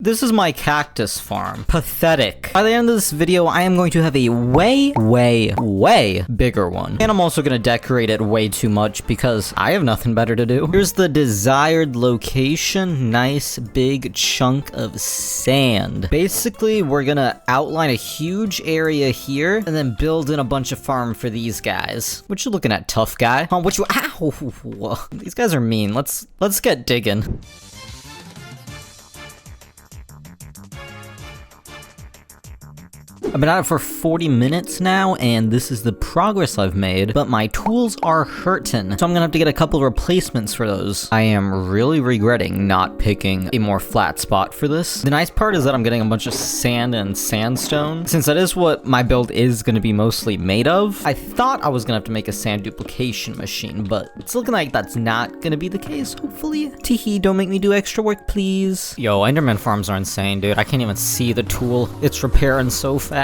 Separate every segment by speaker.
Speaker 1: This is my cactus farm. Pathetic. By the end of this video, I am going to have a way bigger one. And I'm also gonna decorate it way too much because I have nothing better to do. Here's the desired location. Nice big chunk of sand. Basically, we're gonna outline a huge area here and then build in a bunch of farm for these guys. What you looking at, tough guy? Huh, what you- Ow! These guys are mean. Let's get digging. I've been at it for 40 minutes now, and this is the progress I've made, but my tools are hurting, so I'm gonna have to get a couple of replacements for those. I am really regretting not picking a more flat spot for this. The nice part is that I'm getting a bunch of sand and sandstone, since that is what my build is gonna be mostly made of. I thought I was gonna have to make a sand duplication machine, but it's looking like that's not gonna be the case, hopefully. Teehee, don't make me do extra work, please. Yo, Enderman farms are insane, dude. I can't even see the tool. It's repairing so fast.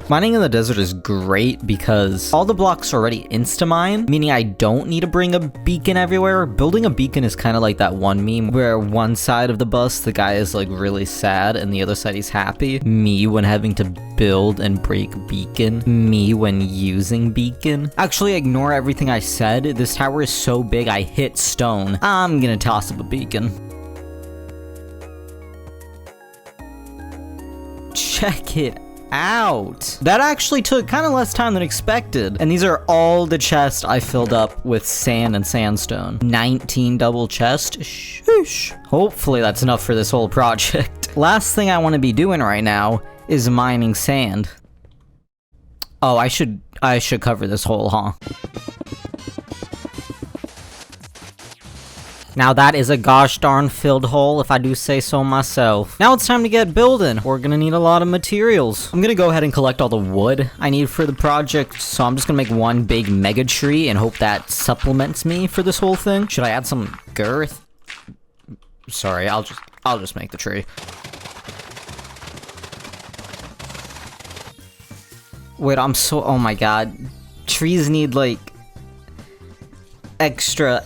Speaker 1: Mining in the desert is great because all the blocks are already insta-mine, meaning I don't need to bring a beacon everywhere. Building a beacon is kind of like that one meme where one side of the bus, the guy is like really sad and the other side he's happy. Me when having to build and break beacon. Me when using beacon. Actually, ignore everything I said. This tower is so big I hit stone. I'm gonna toss up a beacon. Check it out. That actually took kind of less time than expected. And these are all the chests I filled up with sand and sandstone. 19 double chest. Shoosh. Hopefully that's enough for this whole project. Last thing I want to be doing right now is mining sand. Oh, I should cover this hole, huh? Now that is a gosh darn filled hole, if I do say so myself. Now it's time to get building. We're gonna need a lot of materials. I'm gonna go ahead and collect all the wood I need for the project, so I'm just gonna make one big mega tree and hope that supplements me for this whole thing. Should I add some girth? Sorry, I'll just make the tree. Wait, oh my god. Trees need like extra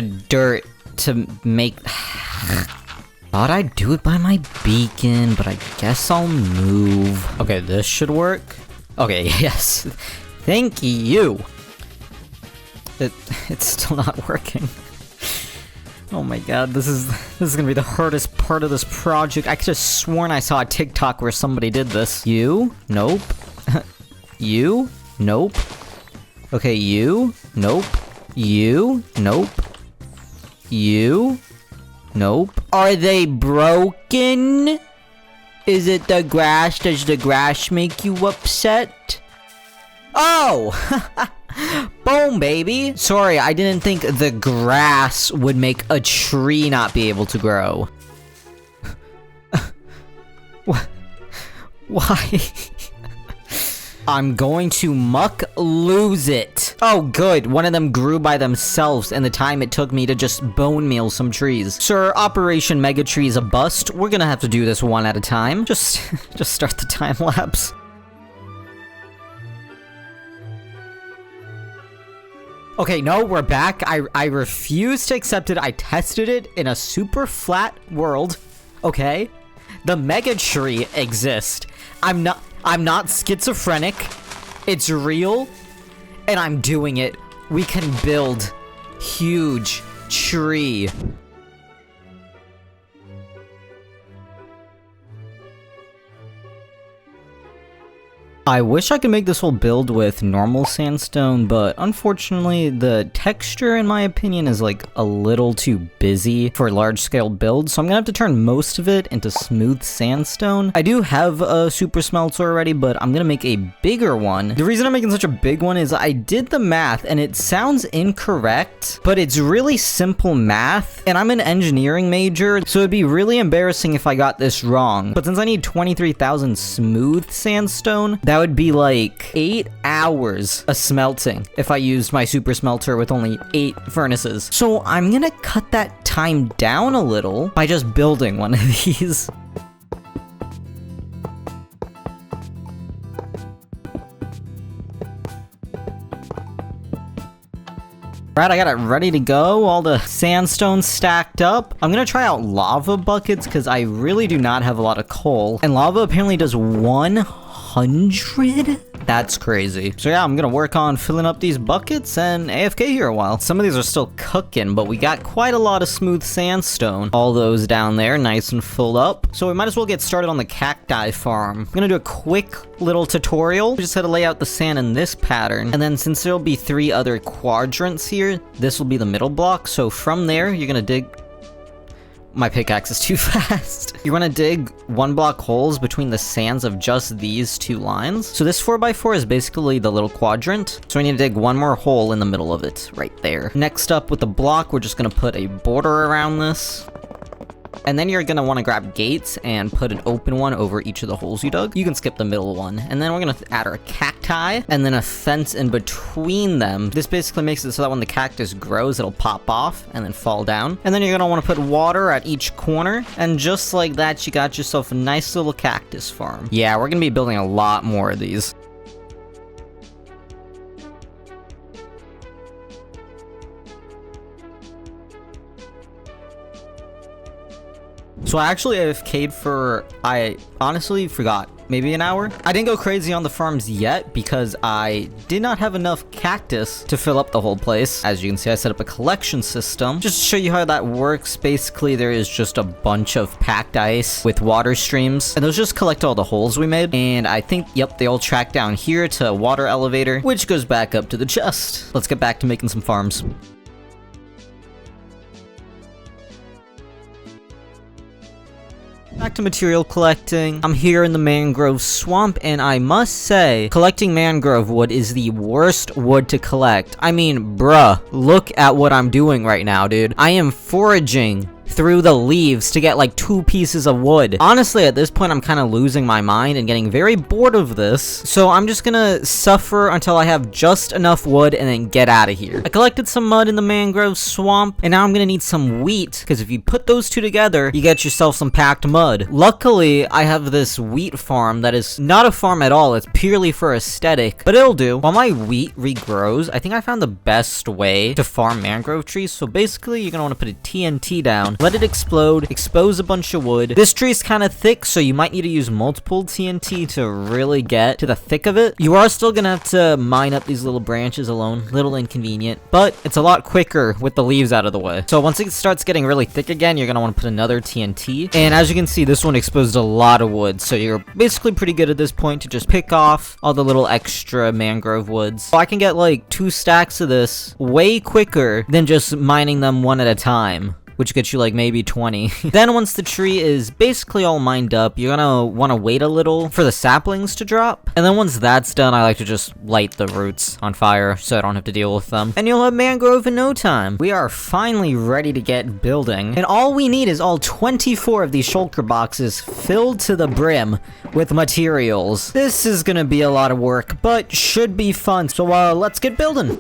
Speaker 1: dirt to make. Thought I'd do it by my beacon, but I guess I'll move. Okay, this should work. Okay, yes. Thank you. It's still not working. Oh my god, this is gonna be the hardest part of this project. I could have sworn I saw a TikTok where somebody did this. You? Nope. You? Nope. Okay, you? Nope. You? Nope. You? Nope. Are they broken? Is it the grass? Does the grass make you upset? Oh! Boom, baby! Sorry, I didn't think the grass would make a tree not be able to grow. What? Why? I'm going to muck lose it. Oh, good. One of them grew by themselves in the time it took me to just bone meal some trees. Sir, Operation Mega Tree is a bust. We're gonna have to do this one at a time. Just start the time lapse. Okay, no, we're back. I refuse to accept it. I tested it in a super flat world. Okay? The Mega Tree exists. I'm not schizophrenic. It's real. And I'm doing it. We can build huge tree. I wish I could make this whole build with normal sandstone, but unfortunately the texture in my opinion is like a little too busy for large scale builds, so I'm gonna have to turn most of it into smooth sandstone. I do have a super smelter already, but I'm gonna make a bigger one. The reason I'm making such a big one is I did the math and it sounds incorrect, but it's really simple math, and I'm an engineering major, so it'd be really embarrassing if I got this wrong. But since I need 23,000 smooth sandstone, that would be like 8 hours of smelting if I used my super smelter with only 8 furnaces. So I'm gonna cut that time down a little by just building one of these. Right, I got it ready to go. All the sandstone stacked up. I'm gonna try out lava buckets because I really do not have a lot of coal. And lava apparently does 100? That's crazy. So yeah, I'm gonna work on filling up these buckets and AFK here a while. Some of these are still cooking, but we got quite a lot of smooth sandstone. All those down there, nice and filled up. So we might as well get started on the cacti farm. I'm gonna do a quick little tutorial. We just had to lay out the sand in this pattern. And then since there'll be 3 other quadrants here, this will be the middle block. So from there, you're gonna dig... My pickaxe is too fast. You're gonna dig 1 block holes between the sands of just these 2 lines. So this 4x4 is basically the little quadrant. So we need to dig 1 more hole in the middle of it, right there. Next up with the block, we're just gonna put a border around this. And then you're gonna want to grab gates and put an open one over each of the holes you dug. You can skip the middle one. And then we're gonna add our cacti and then a fence in between them. This basically makes it so that when the cactus grows, it'll pop off and then fall down. And then you're gonna want to put water at each corner. And just like that, you got yourself a nice little cactus farm. Yeah, we're gonna be building a lot more of these. So I actually AFK'd for, I honestly forgot, maybe an hour? I didn't go crazy on the farms yet because I did not have enough cactus to fill up the whole place. As you can see, I set up a collection system. Just to show you how that works, basically there is just a bunch of packed ice with water streams. And those just collect all the holes we made. And I think, yep, they all track down here to a water elevator, which goes back up to the chest. Let's get back to making some farms. Back to material collecting. I'm here in the mangrove swamp, and I must say, collecting mangrove wood is the worst wood to collect. I mean, bruh, look at what I'm doing right now, dude. I am foraging through the leaves to get like 2 pieces of wood. Honestly, at this point, I'm kind of losing my mind and getting very bored of this. So I'm just gonna suffer until I have just enough wood and then get out of here. I collected some mud in the mangrove swamp, and now I'm gonna need some wheat, because if you put those 2 together, you get yourself some packed mud. Luckily, I have this wheat farm that is not a farm at all. It's purely for aesthetic, but it'll do. While my wheat regrows, I think I found the best way to farm mangrove trees. So basically, you're gonna want to put a TNT down, let it explode, expose a bunch of wood. This tree is kind of thick, so you might need to use multiple TNT to really get to the thick of it. You are still gonna have to mine up these little branches alone. Little inconvenient, but it's a lot quicker with the leaves out of the way. So once it starts getting really thick again, you're gonna want to put another TNT. And as you can see, this one exposed a lot of wood, so you're basically pretty good at this point to just pick off all the little extra mangrove woods. So I can get like 2 stacks of this way quicker than just mining them one at a time, which gets you like maybe 20. Then once the tree is basically all mined up, you're gonna want to wait a little for the saplings to drop. And then once that's done, I like to just light the roots on fire so I don't have to deal with them. And you'll have mangrove in no time. We are finally ready to get building. And all we need is all 24 of these shulker boxes filled to the brim with materials. This is gonna be a lot of work, but should be fun. So let's get building.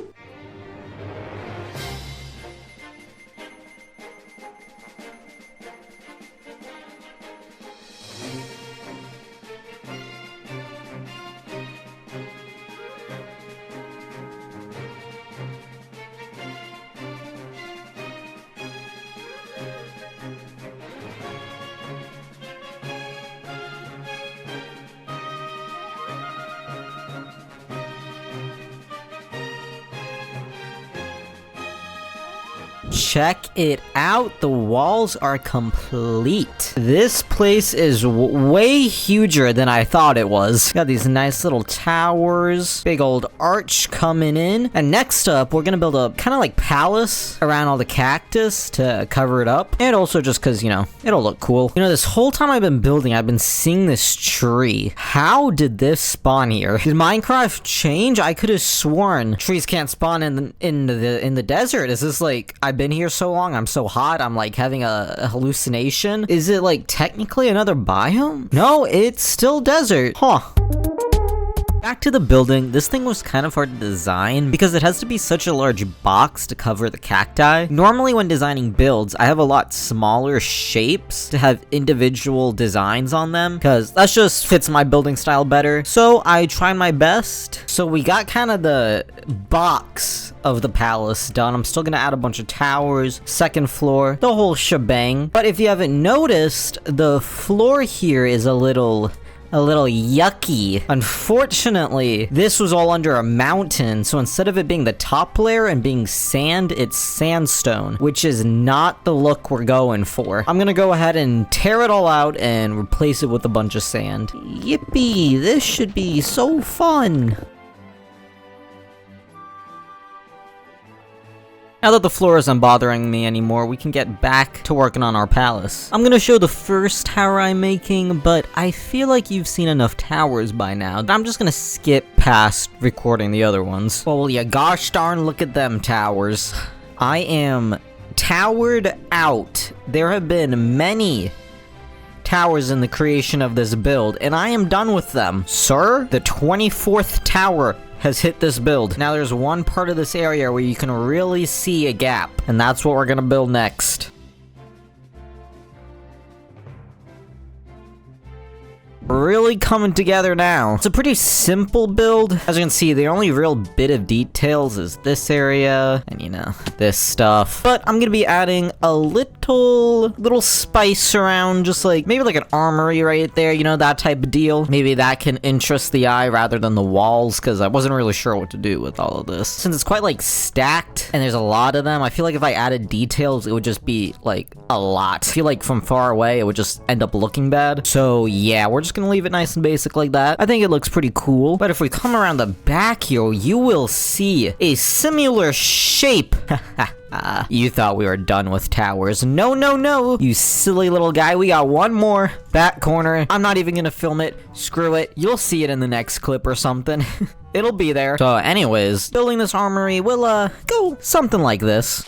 Speaker 1: Check it out, the walls are complete. This place is way huger than I thought it was. Got these nice little towers, big old arch coming in. And next up, we're gonna build a kind of like palace around all the cactus to cover it up. And also just cause, you know, it'll look cool. You know, this whole time I've been building, I've been seeing this tree. How did this spawn here? Did Minecraft change? I could have sworn trees can't spawn in the desert. Is this like, I've been here so long, I'm so hot, I'm like having a hallucination? Is it like technically another biome? No, it's still desert. Huh. Back to the building, this thing was kind of hard to design because it has to be such a large box to cover the cacti. Normally when designing builds, I have a lot smaller shapes to have individual designs on them because that just fits my building style better. So I tried my best. So we got kind of the box of the palace done. I'm still gonna add a bunch of towers, second floor, the whole shebang. But if you haven't noticed, the floor here is a little yucky. Unfortunately, this was all under a mountain, so instead of it being the top layer and being sand, it's sandstone, which is not the look we're going for. I'm gonna go ahead and tear it all out and replace it with a bunch of sand. Yippee, this should be so fun. Now that the floor isn't bothering me anymore, we can get back to working on our palace. I'm gonna show the first tower I'm making, but I feel like you've seen enough towers by now. I'm just gonna skip past recording the other ones. Well, yeah, gosh darn, look at them towers. I am towered out. There have been many towers in the creation of this build, and I am done with them. Sir, the 24th tower has hit this build. Now there's one part of this area where you can really see a gap, and that's what we're gonna build next. Really coming together now. It's a pretty simple build. As you can see, the only real bit of details is this area and, you know, this stuff. But I'm gonna be adding a little spice around, just like maybe like an armory right there, you know, that type of deal. Maybe that can interest the eye rather than the walls, because I wasn't really sure what to do with all of this. Since it's quite like stacked and there's a lot of them, I feel like if I added details, it would just be like a lot. I feel like from far away, it would just end up looking bad. So yeah, we're just gonna leave it nice and basic like that. I think it looks pretty cool. But if we come around the back here, you will see a similar shape. You thought we were done with towers. No, no, no. You silly little guy. We got one more back corner. I'm not even gonna film it. Screw it. You'll see it in the next clip or something. It'll be there. So anyways, building this armory will go something like this.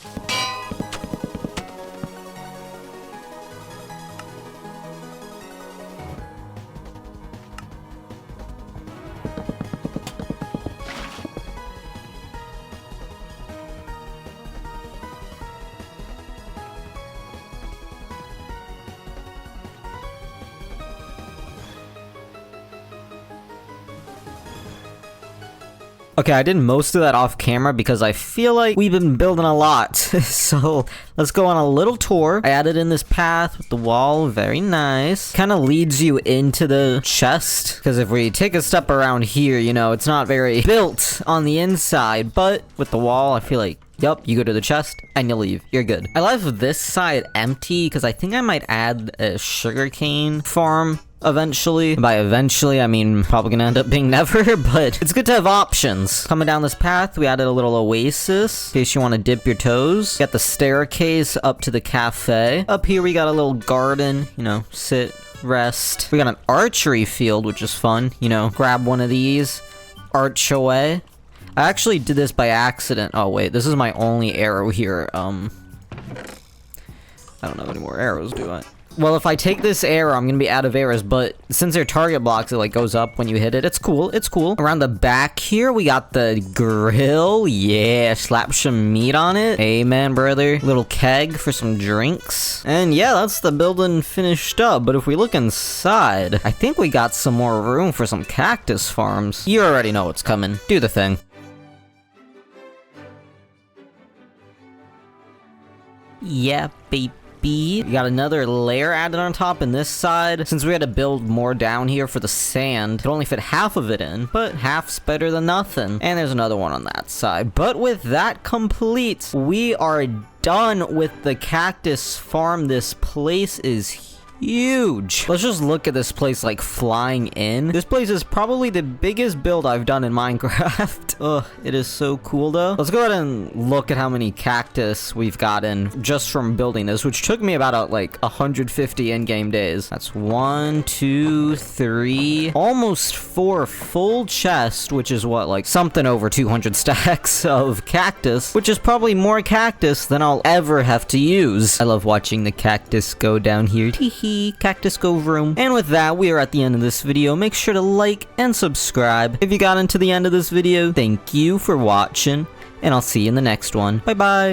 Speaker 1: Okay, I did most of that off camera because I feel like we've been building a lot. So let's go on a little tour. I added in this path with the wall, very nice. Kind of leads you into the chest, because if we take a step around here, you know, it's not very built on the inside, but with the wall, I feel like, yup, you go to the chest and you leave. You're good. I left this side empty because I think I might add a sugarcane farm eventually. By eventually, I mean probably gonna end up being never, but it's good to have options. Coming down this path, we added a little oasis in case you want to dip your toes. Got the staircase up to the cafe. Up here, we got a little garden, you know, sit, rest. We got an archery field, which is fun, you know, grab one of these, arch away. I actually did this by accident. Oh wait, this is my only arrow here. I don't have any more arrows, do I? Well, if I take this arrow, I'm gonna be out of arrows, but since they're target blocks, it like goes up when you hit it. It's cool, it's cool. Around the back here, we got the grill. Yeah, slap some meat on it. Amen, brother. Little keg for some drinks. And yeah, that's the building finished up. But if we look inside, I think we got some more room for some cactus farms. You already know what's coming. Do the thing. Yeah, baby. We got another layer added on top in this side. Since we had to build more down here for the sand, could only fit half of it in, but half's better than nothing. And there's another one on that side. But with that complete, we are done with the cactus farm. This place is huge. Let's just look at this place like flying in. This place is probably the biggest build I've done in Minecraft. Ugh, it is so cool though. Let's go ahead and look at how many cactus we've gotten just from building this, which took me about like 150 in-game days. That's 1, 2, 3, almost 4 full chests, which is what, like something over 200 stacks of cactus, which is probably more cactus than I'll ever have to use. I love watching the cactus go down here. Tee hee. SMP Cactus Cove room. And with that, we are at the end of this video. Make sure to like and subscribe. If you got into the end of this video, thank you for watching, and I'll see you in the next one. Bye bye.